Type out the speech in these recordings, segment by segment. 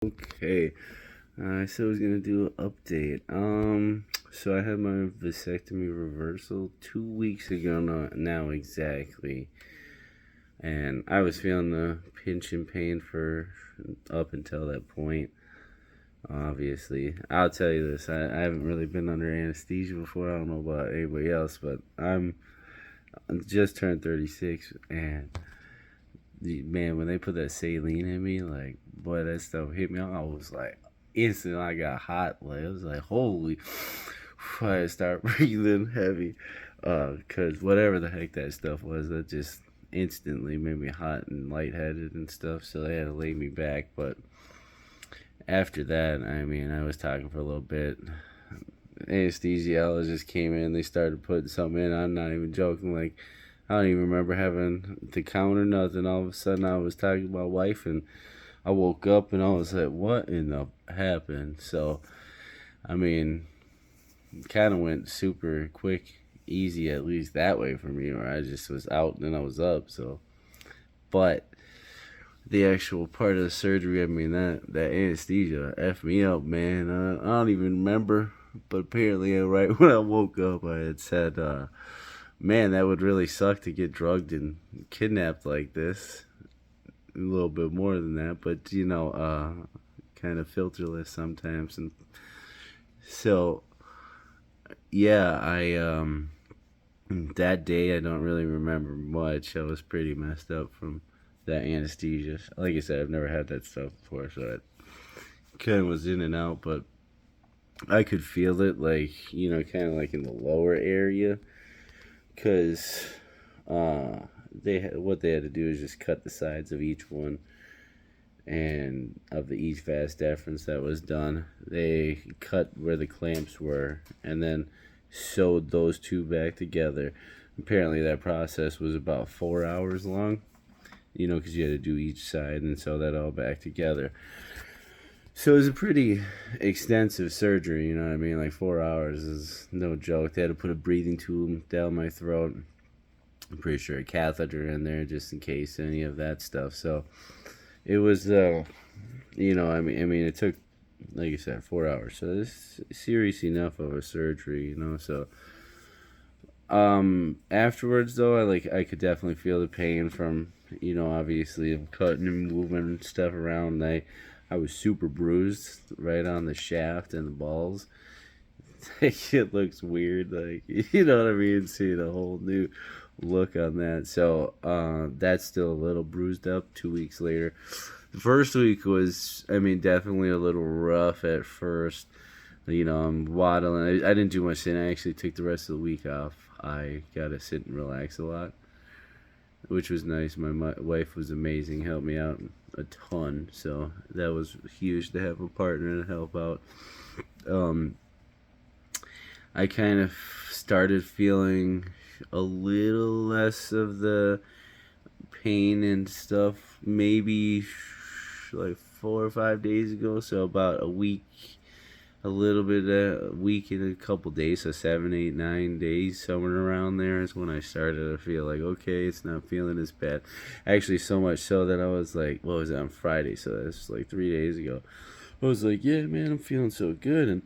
Okay, I said I was gonna do an update. So I had my vasectomy reversal 2 weeks ago now exactly, and I was feeling the pinch and pain for up until that point. Obviously, I'll tell you this: I haven't really been under anesthesia before. I don't know about anybody else, but I just turned 36, and man, when they put that saline in me, like, boy, that stuff hit me. I was like, instantly, I got hot. Like, it was like, holy, I start breathing heavy. Cause whatever the heck that stuff was, that just instantly made me hot and lightheaded and stuff. So they had to lay me back. But after that, I mean, I was talking for a little bit. Anesthesiologist came in. They started putting something in. I'm not even joking. Like, I don't even remember having to count or nothing. All of a sudden, I was talking to my wife, and I woke up, and I was like, "What in the happened?" So, I mean, kind of went super quick, easy at least that way for me. Where I just was out and then I was up. So, but the actual part of the surgery, I mean, that anesthesia effed me up, man. I don't even remember, but apparently, right when I woke up, I had said, "Man, that would really suck to get drugged and kidnapped like this." A little bit more than that, but kind of filterless sometimes, and so yeah, I that day I don't really remember much. I was pretty messed up from that anesthesia. Like I said, I've never had that stuff before, so it kind of was in and out, but I could feel it, like, kind of like in the lower area, because what they had to do is just cut the sides of each one, and of the each vas deferens that was done. They cut where the clamps were and then sewed those two back together. Apparently, that process was about 4 hours long, because you had to do each side and sew that all back together. So it was a pretty extensive surgery, you know what I mean? Like 4 hours is no joke. They had to put a breathing tube down my throat. I'm pretty sure a catheter in there just in case any of that stuff. So it was, I mean, it took, like I said, 4 hours. So it's serious enough of a surgery. So, afterwards though, I could definitely feel the pain from, obviously cutting and moving stuff around. I was super bruised right on the shaft and the balls. It looks weird, like, you know what I mean, seeing a whole new look on that. So that's still a little bruised up 2 weeks later. The first week was, I mean, definitely a little rough at first. I'm waddling. I didn't do much sitting. I actually took the rest of the week off. I got to sit and relax a lot, which was nice. My wife was amazing, helped me out a ton. So that was huge to have a partner to help out. I kind of started feeling a little less of the pain and stuff maybe like 4 or 5 days ago. So about a week, a little bit, a week and a couple days, so 7, 8, 9 days, somewhere around there is when I started to feel like, okay, it's not feeling as bad. Actually, so much so that I was like, what was it, on Friday? So that's like 3 days ago. I was like, yeah, man, I'm feeling so good. And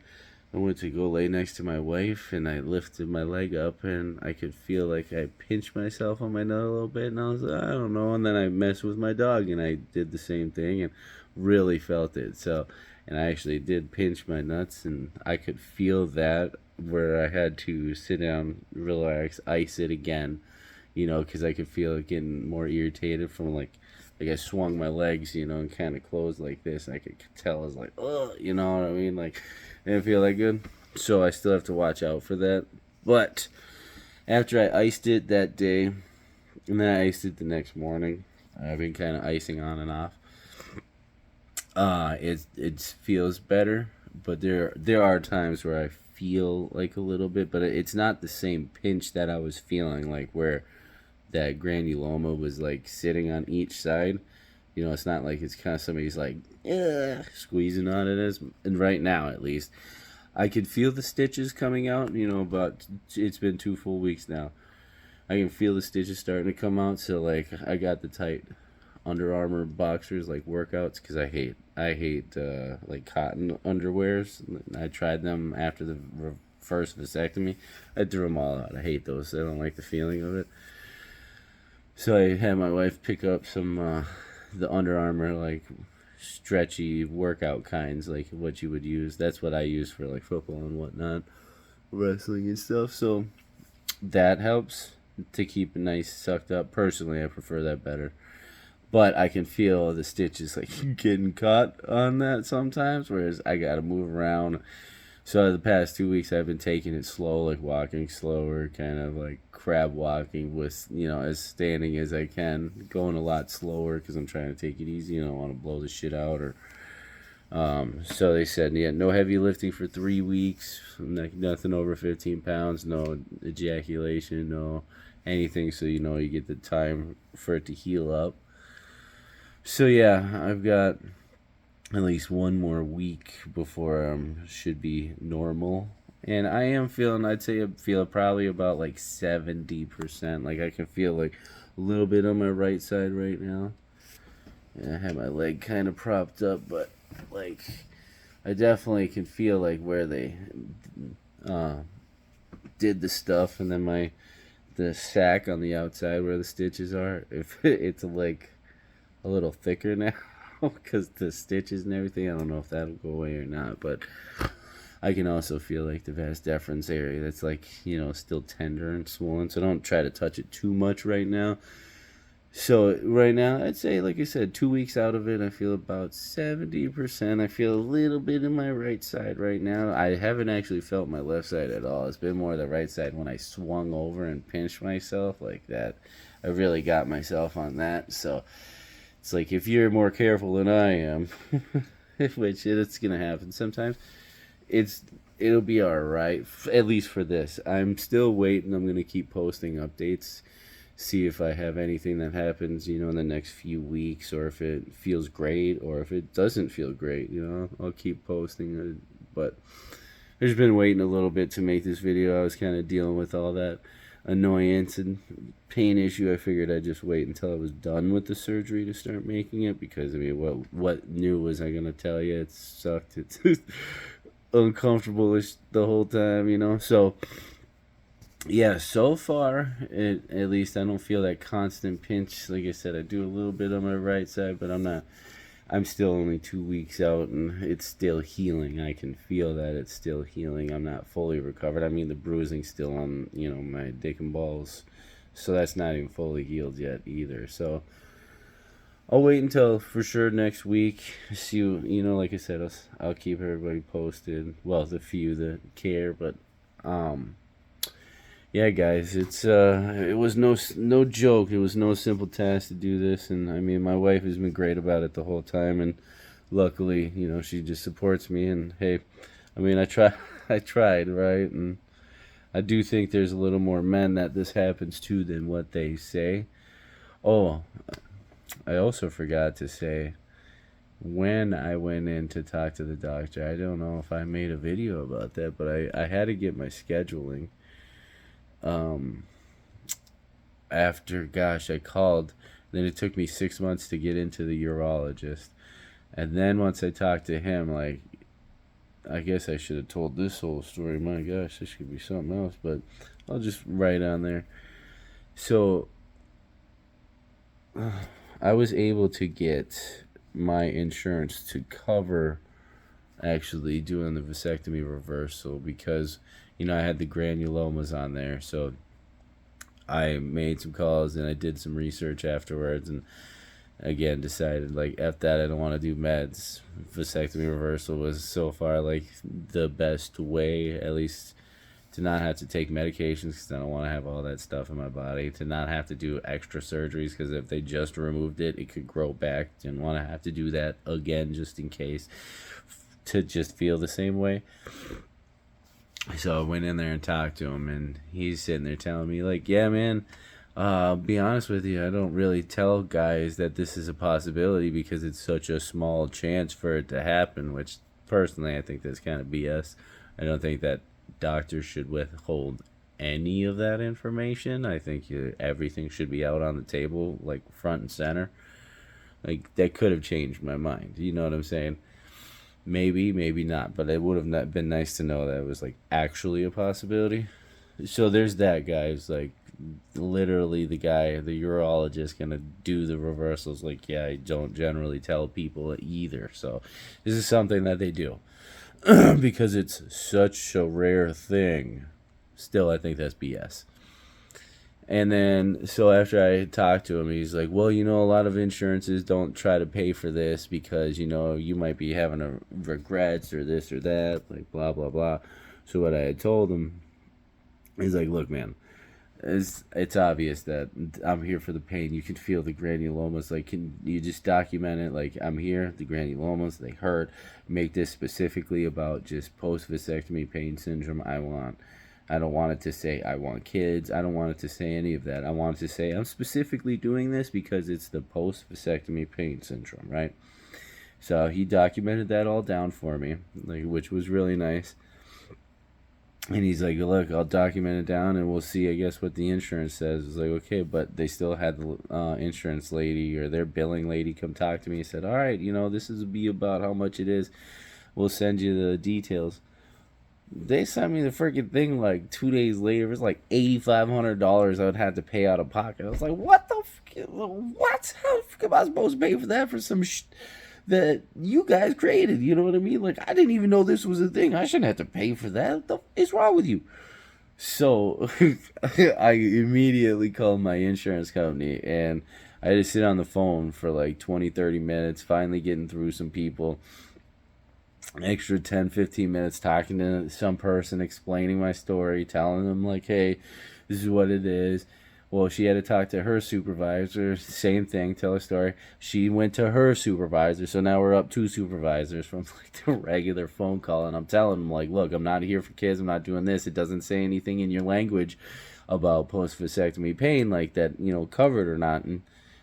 I went to go lay next to my wife, and I lifted my leg up, and I could feel like I pinched myself on my nut a little bit, and I was like, I don't know. And then I messed with my dog, and I did the same thing, and really felt it. So, and I actually did pinch my nuts, and I could feel that where I had to sit down, relax, ice it again, because I could feel it getting more irritated from like I swung my legs, and kind of closed like this. I could tell I was like, oh, you know what I mean? Like, didn't feel that good. So I still have to watch out for that. But after I iced it that day, and then I iced it the next morning, I've been kind of icing on and off. It feels better, but there are times where I feel like a little bit, but it's not the same pinch that I was feeling, like where that granuloma was like sitting on each side. It's not like it's kind of somebody's like, squeezing on it, as and right now at least I could feel the stitches coming out. But it's been 2 full weeks now. I can feel the stitches starting to come out. So like I got the tight Under Armour boxers, like workouts, because I hate like cotton underwears. I tried them after the first vasectomy. I threw them all out. I hate those. I don't like the feeling of it. So I had my wife pick up some the Under Armour like stretchy workout kinds, like what you would use. That's what I use for like football and whatnot, wrestling and stuff. So that helps to keep it nice sucked up. Personally, I prefer that better. But I can feel the stitches like getting caught on that sometimes, whereas I gotta move around. So the past 2 weeks I've been taking it slow, like walking slower, kind of like crab walking with, as standing as I can, going a lot slower because I'm trying to take it easy. I don't want to blow the shit out. Or so they said, yeah, no heavy lifting for 3 weeks, nothing over 15 pounds, no ejaculation, no anything, so you get the time for it to heal up. So yeah, I've got at least one more week before should be normal. And I am feeling, I'd say I feel probably about like 70%. Like I can feel like a little bit on my right side right now. And I have my leg kind of propped up, but like I definitely can feel like where they did the stuff, and then the sack on the outside where the stitches are. If it's like a little thicker now because the stitches and everything. I don't know if that'll go away or not, but I can also feel like the vas deferens area that's like, still tender and swollen. So don't try to touch it too much right now. So right now, I'd say, like I said, 2 weeks out of it, I feel about 70%. I feel a little bit in my right side right now. I haven't actually felt my left side at all. It's been more the right side when I swung over and pinched myself like that. I really got myself on that. So it's like, if you're more careful than I am, which it's going to happen sometimes, it'll be all right, at least for this. I'm still waiting. I'm going to keep posting updates, see if I have anything that happens, in the next few weeks, or if it feels great, or if it doesn't feel great, I'll keep posting it. But I've just been waiting a little bit to make this video. I was kind of dealing with all that annoyance and pain issue. I figured I'd just wait until I was done with the surgery to start making it, because what new was I gonna tell you? It sucked. It's uncomfortable the whole time, so yeah, so far at least I don't feel that constant pinch. Like I said, I do a little bit on my right side, but I'm still only 2 weeks out, and it's still healing. I can feel that it's still healing. I'm not fully recovered. I mean, the bruising's still on, my dick and balls. So that's not even fully healed yet either. So I'll wait until for sure next week. See, like I said, I'll keep everybody posted. Well, the few that care, but yeah, guys, it was no joke. It was no simple task to do this, and I mean, my wife has been great about it the whole time, and luckily, she just supports me. And hey, I mean, I tried, right? And I do think there's a little more men that this happens to than what they say. Oh, I also forgot to say, when I went in to talk to the doctor, I don't know if I made a video about that, but I had to get my scheduling. After, I called, then it took me 6 months to get into the urologist, and then once I talked to him, like, I guess I should have told this whole story. My gosh, this could be something else, but I'll just write on there. So I was able to get my insurance to cover actually doing the vasectomy reversal, because I had the granulomas on there. So I made some calls and I did some research afterwards, and again decided, like, F that, I don't want to do meds. Vasectomy reversal was so far like the best way, at least, to not have to take medications, because I don't want to have all that stuff in my body, to not have to do extra surgeries, because if they just removed it, it could grow back. Didn't want to have to do that again just in case, to just feel the same way. So I went in there and talked to him, and he's sitting there telling me, like, yeah, man, be honest with you, I don't really tell guys that this is a possibility because it's such a small chance for it to happen, which personally I think that's kind of BS. I don't think that doctors should withhold any of that information. I think everything should be out on the table, like front and center. Like, that could have changed my mind. You know what I'm saying? Maybe, maybe not. But it would have not been nice to know that it was like actually a possibility. So there's that, guys. Like, literally, the guy, the urologist, gonna do the reversals. Like, yeah, I don't generally tell people either. So this is something that they do because it's such a rare thing. Still, I think that's BS. And then, so after I talked to him, he's like, well, a lot of insurances don't try to pay for this because, you might be having a regrets or this or that, like, blah, blah, blah. So what I had told him, he's like, look, man, it's obvious that I'm here for the pain. You can feel the granulomas. Like, can you just document it? Like, I'm here, the granulomas, they hurt. Make this specifically about just post-vasectomy pain syndrome. I don't want it to say I want kids. I don't want it to say any of that. I want it to say I'm specifically doing this because it's the post-vasectomy pain syndrome, right? So he documented that all down for me, like, which was really nice. And he's like, look, I'll document it down and we'll see, I guess, what the insurance says. It's like, okay, but they still had the insurance lady or their billing lady come talk to me and said, all right, this is be about how much it is. We'll send you the details. They sent me the freaking thing like 2 days later. It was like $8,500 I would have to pay out of pocket. I was like, what the fuck? What? How the fuck am I supposed to pay for that for some that you guys created? You know what I mean? Like, I didn't even know this was a thing. I shouldn't have to pay for that. What the fuck is wrong with you? So I immediately called my insurance company and I had to sit on the phone for like 20, 30 minutes, finally getting through some people. Extra 10, 15 minutes talking to some person, explaining my story, telling them, like, hey, this is what it is. Well, she had to talk to her supervisor, same thing, tell a story. She went to her supervisor, so now we're up 2 supervisors from like the regular phone call, and I'm telling them, like, look, I'm not here for kids, I'm not doing this. It doesn't say anything in your language about post-vasectomy pain, like that, covered or not. And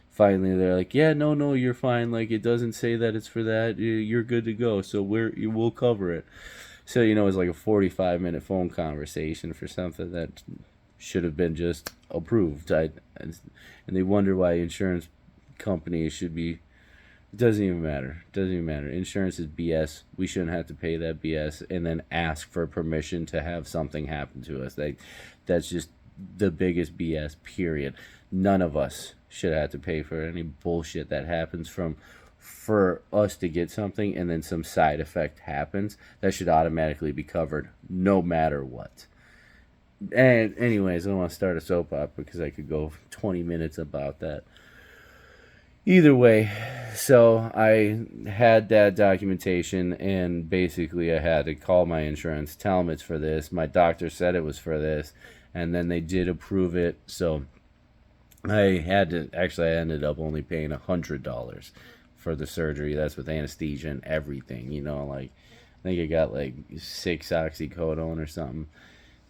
finally they're like, yeah, no, you're fine. Like, it doesn't say that it's for that. You're good to go. So we'll cover it. So, it was like a 45-minute phone conversation for something that should have been just approved. And they wonder why insurance companies should be. It doesn't even matter. Insurance is BS. We shouldn't have to pay that BS and then ask for permission to have something happen to us. That's just the biggest BS, period. None of us should have to pay for any bullshit that happens for us to get something and then some side effect happens. That should automatically be covered no matter what. And anyways, I don't want to start a soap opera because I could go 20 minutes about that. Either way, so I had that documentation and basically I had to call my insurance, tell them it's for this. My doctor said it was for this, and then they did approve it. So I ended up only paying $100 for the surgery. That's with anesthesia and everything, like, I think I got like 6 oxycodone or something.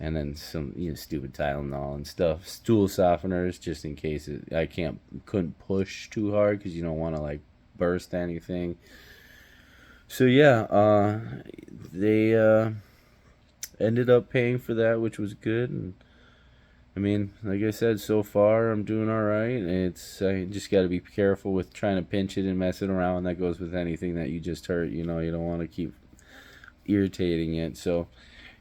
And then some, stupid Tylenol and stuff. Stool softeners, just in case I couldn't push too hard because you don't want to, like, burst anything. So, yeah, they ended up paying for that, which was good. And, I mean, like I said, so far I'm doing all right. I just got to be careful with trying to pinch it and mess it around. And that goes with anything that you just hurt. You don't want to keep irritating it. So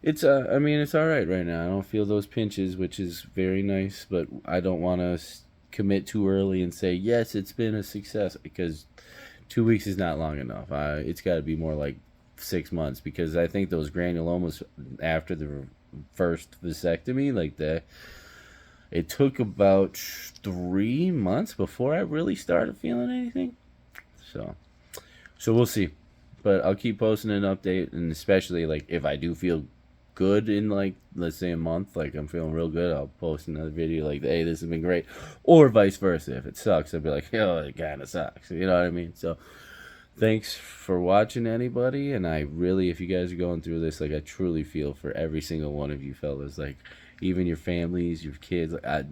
it's it's all right now. I don't feel those pinches, which is very nice, but I don't want to commit too early and say, yes, it's been a success, because 2 weeks is not long enough. It's got to be more like 6 months, because I think those granulomas after the first vasectomy, it took about 3 months before I really started feeling anything. So we'll see. But I'll keep posting an update, and especially, like, if I do feel good in, like, let's say a month, like, I'm feeling real good, I'll post another video like, hey, this has been great. Or vice versa. If it sucks, I'll be like, oh, it kind of sucks. You know what I mean? So thanks for watching, anybody. And I really, if you guys are going through this, like, I truly feel for every single one of you fellas. Like, even your families, your kids. Like,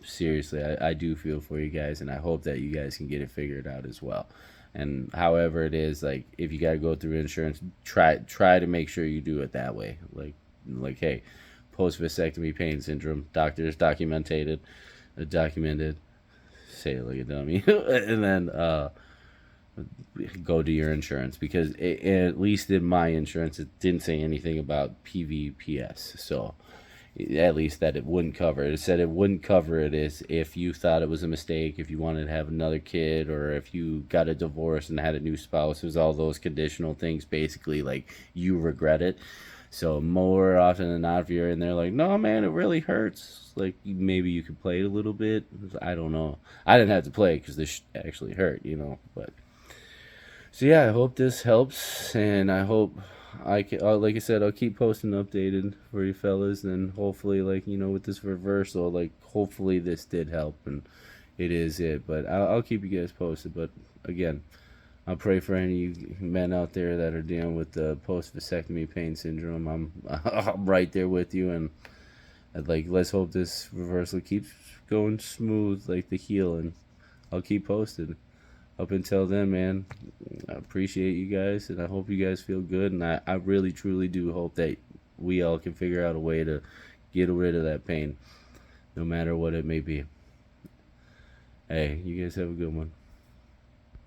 seriously, I do feel for you guys, and I hope that you guys can get it figured out as well. And however it is, like, if you got to go through insurance, try to make sure you do it that way. Like, hey, post vasectomy pain syndrome, doctors documented, say it like a dummy, and then go to your insurance, because at least in my insurance, it didn't say anything about PVPS. So at least that it wouldn't cover it. It said it wouldn't cover it is if you thought it was a mistake, if you wanted to have another kid, or if you got a divorce and had a new spouse. It was all those conditional things, basically, like you regret it. So more often than not, if you're in there like, no man, it really hurts, like maybe you could play it a little bit. I don't know. I didn't have to play because this actually hurt, but so yeah, I hope this helps, and I hope I can. Like I said, I'll keep posting updated for you fellas, and hopefully, like with this reversal, like hopefully this did help, and it is it. But I'll keep you guys posted. But again, I'll pray for any of you men out there that are dealing with the post vasectomy pain syndrome. I'm right there with you, and let's hope this reversal keeps going smooth, like the healing. I'll keep posted. Up until then, man, I appreciate you guys, and I hope you guys feel good. And I really, truly do hope that we all can figure out a way to get rid of that pain, no matter what it may be. Hey, you guys have a good one.